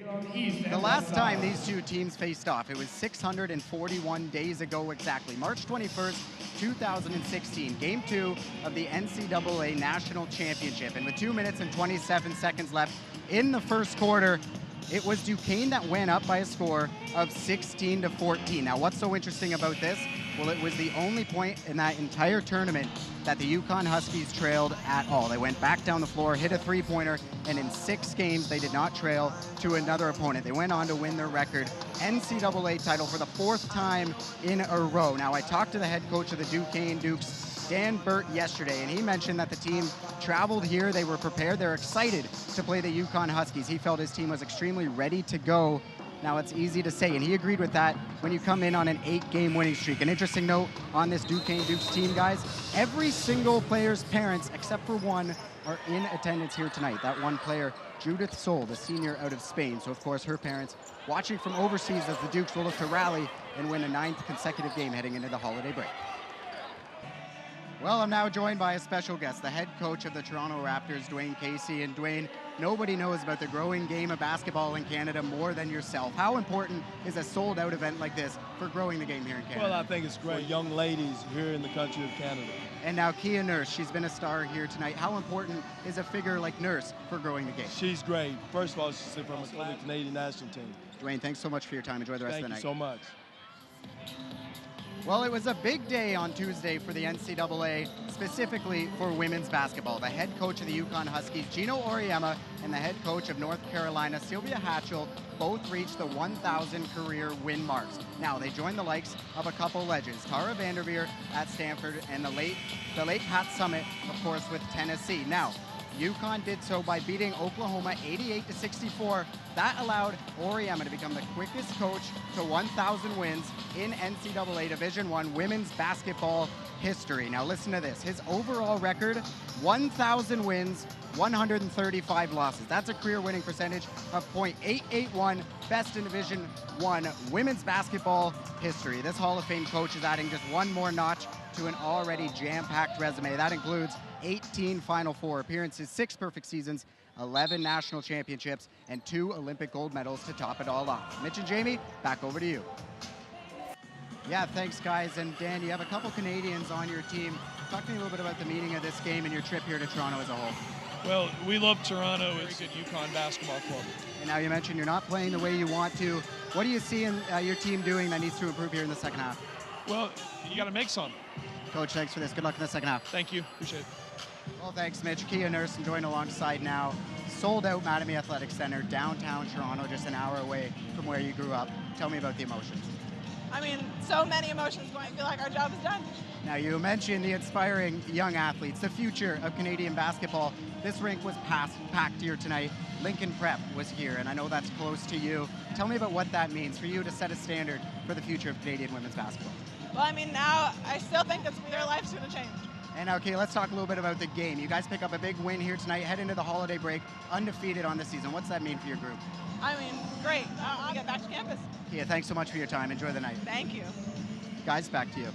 The last time these two teams faced off, it was 641 days ago exactly, March 21st, 2016, Game 2 of the NCAA National Championship. And with 2 minutes and 27 seconds left in the first quarter, it was Duquesne that went up by a score of 16-14. Now, what's so interesting about this? Well, it was the only point in that entire tournament that the Yukon Huskies trailed at all. They went back down the floor, hit a three-pointer, and in 6 games, they did not trail to another opponent. They went on to win their record NCAA title for the 4th time in a row. Now, I talked to the head coach of the Duquesne Dukes, Dan Burt, yesterday, and he mentioned that the team traveled here. They were prepared. They're excited to play the Yukon Huskies. He felt his team was extremely ready to go. Now, it's easy to say, and he agreed with that when you come in on an 8-game winning streak. An interesting note on this Duquesne Dukes team, guys, every single player's parents, except for one, are in attendance here tonight. That one player, Judith Sol, the senior out of Spain. So, of course, her parents watching from overseas as the Dukes will look to rally and win a 9th consecutive game heading into the holiday break. Well, I'm now joined by a special guest, the head coach of the Toronto Raptors, Dwayne Casey. And Dwayne, nobody knows about the growing game of basketball in Canada more than yourself. How important is a sold-out event like this for growing the game here in Canada? Well, I think it's great. Young ladies here in the country of Canada. And now Kia Nurse, she's been a star here tonight. How important is a figure like Nurse for growing the game? She's great. First of all, she's from the Canadian national team. Dwayne, thanks so much for your time. Enjoy the rest of the night. Thank you so much. Well, it was a big day on Tuesday for the NCAA, specifically for women's basketball. The head coach of the Yukon Huskies, Gino Auriemma, and the head coach of North Carolina, Sylvia Hatchell, both reached the 1,000 career win marks. Now, they joined the likes of a couple legends, Tara Vanderveer at Stanford, and the late Pat Summitt, of course, with Tennessee. Now, Yukon did so by beating Oklahoma 88-64. That allowed Auriemma to become the quickest coach to 1,000 wins in NCAA Division I women's basketball history. Now listen to this. His overall record, 1,000 wins, 135 losses. That's a career winning percentage of .881, best in Division I women's basketball history. This Hall of Fame coach is adding just one more notch to an already jam-packed resume. That includes 18 Final Four appearances, 6 perfect seasons, 11 national championships, and 2 Olympic gold medals to top it all off. Mitch and Jamie, back over to you. Yeah, thanks, guys. And Dan, you have a couple Canadians on your team. Talk to me a little bit about the meaning of this game and your trip here to Toronto as a whole. Well, we love Toronto. It's a good Yukon basketball club. And now you mentioned you're not playing the way you want to. What do you see in your team doing that needs to improve here in the second half? Well, you got to make some. Coach, thanks for this. Good luck in the second half. Thank you. Appreciate it. Well, thanks, Mitch. Kia Nurse joined alongside now. Sold out Mattamy Athletic Center, downtown Toronto, just an hour away from where you grew up. Tell me about the emotions. I mean, so many emotions going. I feel like our job is done. Now, you mentioned the inspiring young athletes, the future of Canadian basketball. This rink was packed here tonight. Lincoln Prep was here, and I know that's close to you. Tell me about what that means for you to set a standard for the future of Canadian women's basketball. Well, I mean, now I still think their life's going to change. And okay, let's talk a little bit about the game. You guys pick up a big win here tonight, head into the holiday break, undefeated on the season. What's that mean for your group? I mean, great. I'll get back to campus. Yeah, thanks so much for your time. Enjoy the night. Thank you. Guys, back to you.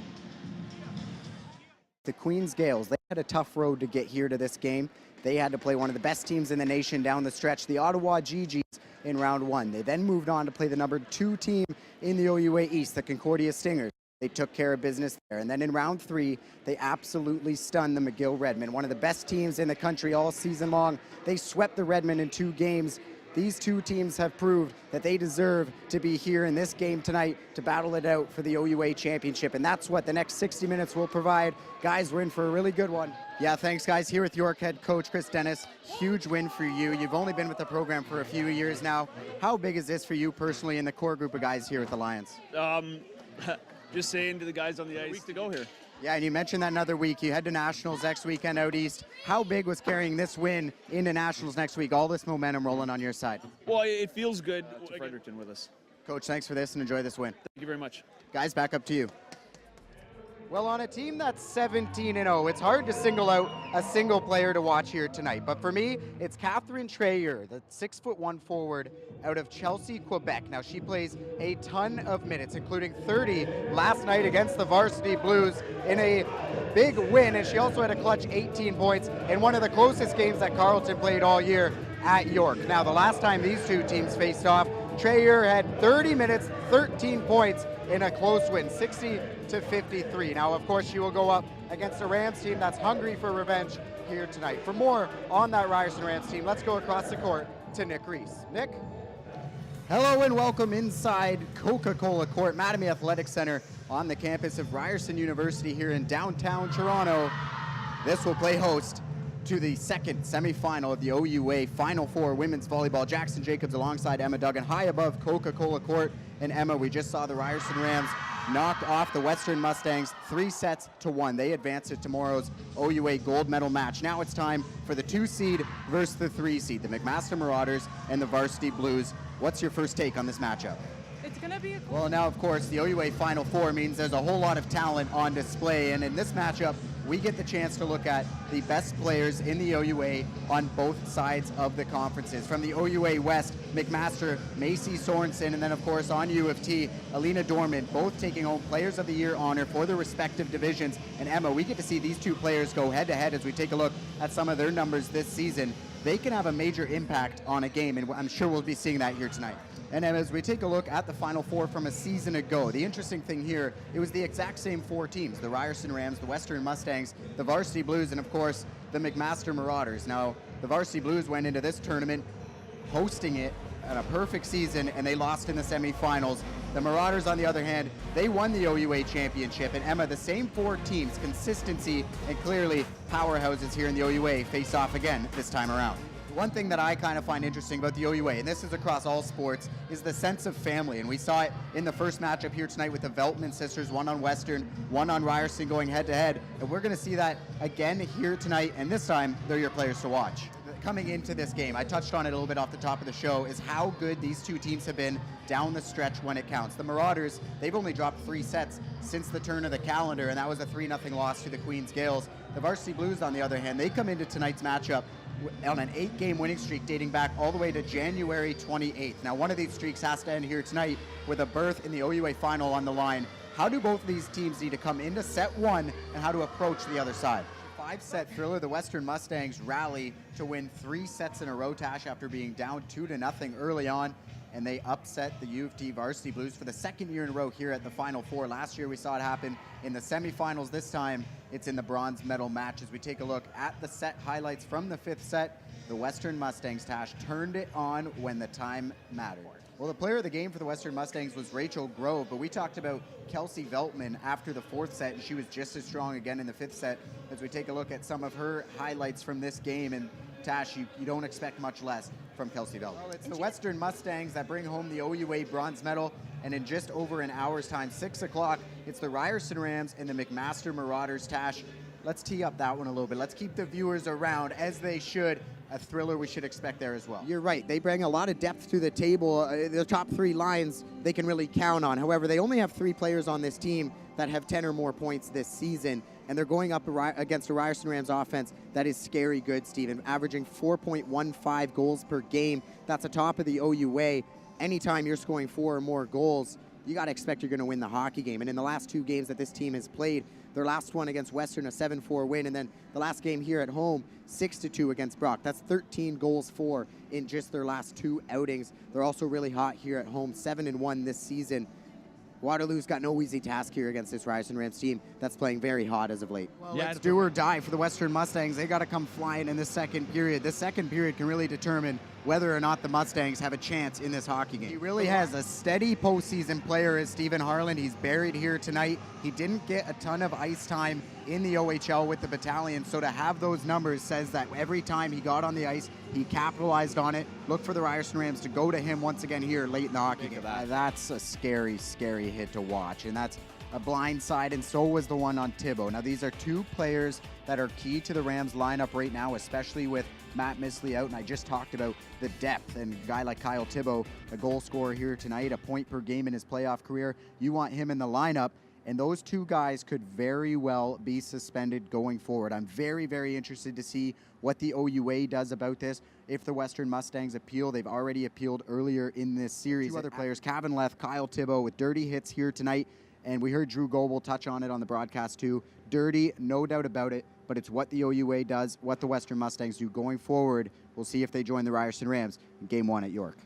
The Queens Gales, they had a tough road to get here to this game. They had to play one of the best teams in the nation down the stretch, the Ottawa GGs, in round 1. They then moved on to play the number 2 team in the OUA East, the Concordia Stingers. They took care of business there. And then in round 3, they absolutely stunned the McGill Redmen, one of the best teams in the country all season long. They swept the Redmen in 2 games. These 2 teams have proved that they deserve to be here in this game tonight to battle it out for the OUA championship. And that's what the next 60 minutes will provide. Guys, we're in for a really good one. Yeah, thanks, guys. Here with York head coach Chris Dennis. Huge win for you. You've only been with the program for a few years now. How big is this for you personally and the core group of guys here with the Lions? Just saying to the guys on the ice, week to go here. Yeah, and you mentioned that another week. You head to Nationals next weekend out east. How big was carrying this win into Nationals next week? All this momentum rolling on your side. Well, it feels good. To Fredericton with us. Coach, thanks for this and enjoy this win. Thank you very much. Guys, back up to you. Well, on a team that's 17-0, it's hard to single out a single player to watch here tonight. But for me, it's Catherine Treyer, the 6'1" forward out of Chelsea, Quebec. Now, she plays a ton of minutes, including 30 last night against the Varsity Blues in a big win. And she also had a clutch 18 points in one of the closest games that Carleton played all year. at York. Now, the last time these two teams faced off, Trayer had 30 minutes, 13 points in a close win, 60-53. Now, of course, she will go up against a Rams team that's hungry for revenge here tonight. For more on that Ryerson Rams team, let's go across the court to Nick Reese. Nick? Hello and welcome inside Coca-Cola Court, Mattamy Athletic Center on the campus of Ryerson University here in downtown Toronto. This will play host to the second semifinal of the OUA Final Four Women's Volleyball. Jaxson Jacobs alongside Emma Duggan, high above Coca-Cola Court. And Emma, we just saw the Ryerson Rams knocked off the Western Mustangs 3-1. They advance to tomorrow's OUA gold medal match. Now it's time for the 2 seed versus the 3 seed, the McMaster Marauders and the Varsity Blues. What's your first take on this matchup? It's going to be a cool. Well, now, of course, the OUA Final Four means there's a whole lot of talent on display, and in this matchup, we get the chance to look at the best players in the OUA on both sides of the conferences. From the OUA West, McMaster, Macy Sorensen, and then, of course, on U of T, Alina Dorman, both taking home Players of the Year honor for their respective divisions. And Emma, we get to see these two players go head-to-head as we take a look at some of their numbers this season. They can have a major impact on a game, and I'm sure we'll be seeing that here tonight. And as we take a look at the Final Four from a season ago, the interesting thing here, it was the exact same 4 teams, the Ryerson Rams, the Western Mustangs, the Varsity Blues, and of course, the McMaster Marauders. Now, the Varsity Blues went into this tournament hosting it at a perfect season, and they lost in the semifinals. The Marauders, on the other hand, they won the OUA championship. And Emma, the same 4 teams, consistency and clearly powerhouses here in the OUA, face off again this time around. One thing that I kind of find interesting about the OUA, and this is across all sports, is the sense of family. And we saw it in the first matchup here tonight with the Veltman sisters, one on Western, one on Ryerson, going head-to-head. And we're going to see that again here tonight, and this time, they're your players to watch. Coming into this game, I touched on it a little bit off the top of the show, is how good these two teams have been down the stretch when it counts. The Marauders, they've only dropped 3 sets since the turn of the calendar, and that was a 3-0 loss to the Queens Gales. The Varsity Blues, on the other hand, they come into tonight's matchup on an 8-game winning streak dating back all the way to January 28th. Now, one of these streaks has to end here tonight with a berth in the OUA final on the line. How do both of these teams need to come into set 1 and how to approach the other side? 5-set thriller, the Western Mustangs rally to win 3 sets in a row, Tash, after being down 2-0 early on, and they upset the U of T Varsity Blues for the 2nd year in a row here at the Final Four. Last year we saw it happen in the semifinals. This time it's in the bronze medal match. As we take a look at the set highlights from the 5th set, the Western Mustangs, Tash, turned it on when the time mattered. Well, the player of the game for the Western Mustangs was Rachel Grove, but we talked about Kelsey Veltman after the 4th set, and she was just as strong again in the 5th set. As we take a look at some of her highlights from this game, and Tash, you don't expect much less from Kelsey Veltman. Well, it's the Western Mustangs that bring home the OUA bronze medal, and in just over an hour's time, 6 o'clock, it's the Ryerson Rams and the McMaster Marauders. Tash, let's tee up that one a little bit. Let's keep the viewers around, as they should. A thriller we should expect there as well. You're right. They bring a lot of depth to the table. The top 3 lines they can really count on. However, they only have 3 players on this team that have 10 or more points this season, and they're going up against a Ryerson Rams offense that is scary good, Stephen, averaging 4.15 goals per game. That's atop of the OUA. Anytime you're scoring 4 or more goals, you got to expect you're going to win the hockey game. And in the last 2 games that this team has played, their last one against Western, a 7-4 win, and then the last game here at home, 6-2 against Brock. That's 13 goals for in just their last 2 outings. They're also really hot here at home, 7-1 this season. Waterloo's got no easy task here against this Ryerson Rams team that's playing very hot as of late. Well, yeah, it's do or die for the Western Mustangs. They got to come flying in this second period. This second period can really determine whether or not the Mustangs have a chance in this hockey game. He really has a steady postseason player as Stephen Harland. He's buried here tonight. He didn't get a ton of ice time in the OHL with the battalion, so to have those numbers says that every time he got on the ice, he capitalized on it. Look for the Ryerson Rams to go to him once again here late in the hockey game. That's a scary, scary hit to watch, and that's a blind side, and so was the one on Thibault. Now, these are 2 players that are key to the Rams lineup right now, especially with Matt Misley out, and I just talked about the depth, and a guy like Kyle Thibault, a goal scorer here tonight, a point per game in his playoff career. You want him in the lineup, and those 2 guys could very well be suspended going forward. I'm very, very interested to see what the OUA does about this. If the Western Mustangs appeal, they've already appealed earlier in this series. 2 other players, Cavan Leth, Kyle Thibault, with dirty hits here tonight, and we heard Drew Goebel touch on it on the broadcast too. Dirty, no doubt about it, but it's what the OUA does, what the Western Mustangs do going forward We'll see if they join the Ryerson Rams in Game 1 at York.